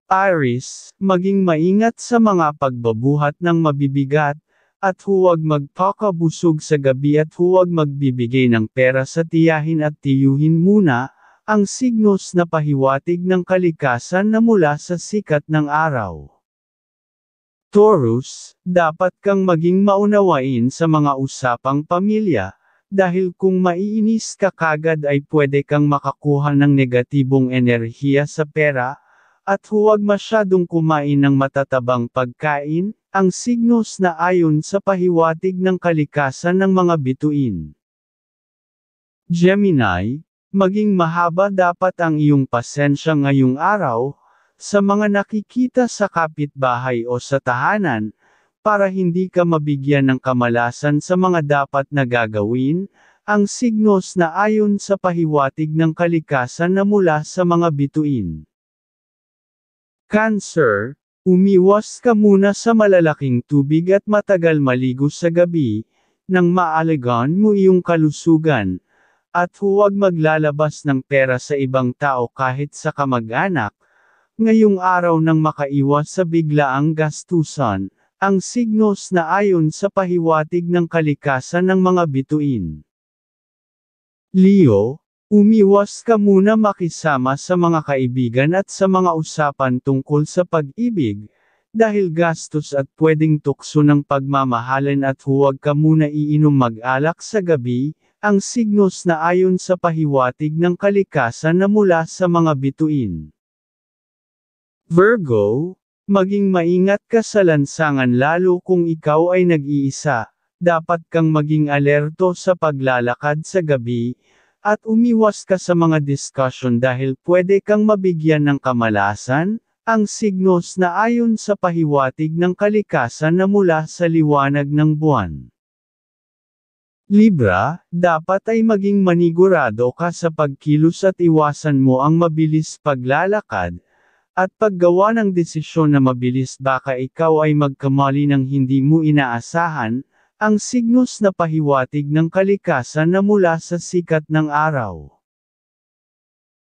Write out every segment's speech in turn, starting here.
Aries, maging maingat sa mga pagbabuhat ng mabibigat, at huwag magpakabusog sa gabi at huwag magbibigay ng pera sa tiyahin at tiyuhin muna, ang signos na pahiwatig ng kalikasan na mula sa sikat ng araw. Taurus, dapat kang maging maunawain sa mga usapang pamilya, dahil kung maiinis ka kagad ay pwede kang makakuha ng negatibong enerhiya sa pera, at huwag masyadong kumain ng matatabang pagkain, ang signos na ayon sa pahiwatig ng kalikasan ng mga bituin. Gemini, maging mahaba dapat ang iyong pasensya ngayong araw, sa mga nakikita sa kapitbahay o sa tahanan, para hindi ka mabigyan ng kamalasan sa mga dapat na gagawin, ang signos na ayon sa pahiwatig ng kalikasan na mula sa mga bituin. Cancer, umiwas ka muna sa malalaking tubig at matagal maligo sa gabi, nang maalagaan mo iyong kalusugan, at huwag maglalabas ng pera sa ibang tao kahit sa kamag-anak, ngayong araw nang makaiwas sa biglaang gastusan, ang signos na ayon sa pahiwatig ng kalikasan ng mga bituin. Leo, umiwas ka muna makisama sa mga kaibigan at sa mga usapan tungkol sa pag-ibig, dahil gastos at pwedeng tukso ng pagmamahalan at huwag ka muna iinom mag-alak sa gabi, ang signos na ayon sa pahiwatig ng kalikasan na mula sa mga bituin. Virgo, maging maingat ka sa lansangan lalo kung ikaw ay nag-iisa, dapat kang maging alerto sa paglalakad sa gabi, at umiwas ka sa mga discussion dahil pwede kang mabigyan ng kamalasan, ang signos na ayon sa pahiwatig ng kalikasan na mula sa liwanag ng buwan. Libra, dapat ay maging manigurado ka sa pagkilos at iwasan mo ang mabilis paglalakad, at paggawa ng desisyon na mabilis baka ikaw ay magkamali ng hindi mo inaasahan, ang signos na pahiwatig ng kalikasan na mula sa sikat ng araw.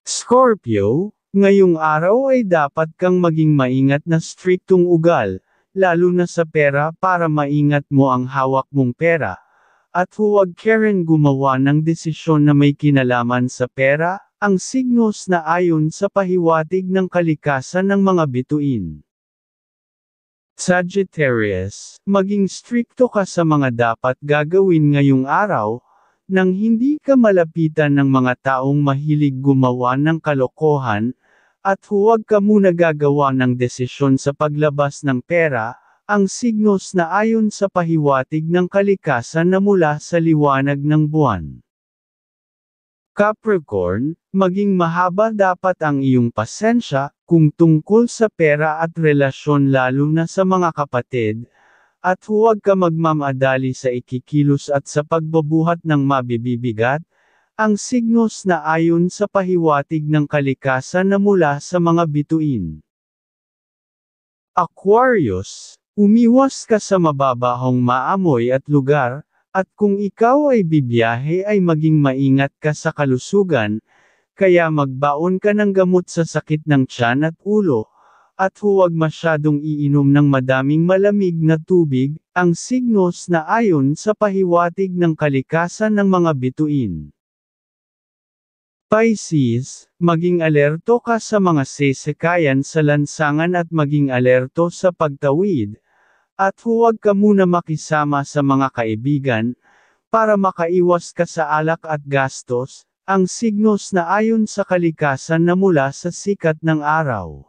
Scorpio, ngayong araw ay dapat kang maging maingat na striktong ugal, lalo na sa pera para maingat mo ang hawak mong pera, at huwag ka rin gumawa ng desisyon na may kinalaman sa pera, ang signos na ayon sa pahiwatig ng kalikasan ng mga bituin. Sagittarius, maging strikto ka sa mga dapat gagawin ngayong araw, nang hindi ka malapitan ng mga taong mahilig gumawa ng kalokohan, at huwag ka muna gagawa ng desisyon sa paglabas ng pera, ang signos na ayon sa pahiwatig ng kalikasan na mula sa liwanag ng buwan. Capricorn, maging mahaba dapat ang iyong pasensya, kung tungkol sa pera at relasyon lalo na sa mga kapatid, at huwag ka magmamadali sa ikikilos at sa pagbabuhat ng mabibigat, ang signos na ayon sa pahiwatig ng kalikasan na mula sa mga bituin. Aquarius, umiwas ka sa mababahong maamoy at lugar, at kung ikaw ay bibiyahe ay maging maingat ka sa kalusugan, kaya magbaon ka ng gamot sa sakit ng tiyan at ulo, at huwag masyadong iinom ng madaming malamig na tubig, ang signos na ayon sa pahiwatig ng kalikasan ng mga bituin. Pisces, maging alerto ka sa mga sesekayan sa lansangan at maging alerto sa pagtawid, at huwag ka muna makisama sa mga kaibigan, para makaiwas ka sa alak at gastos, ang signos na ayon sa kalikasan na mula sa sikat ng araw.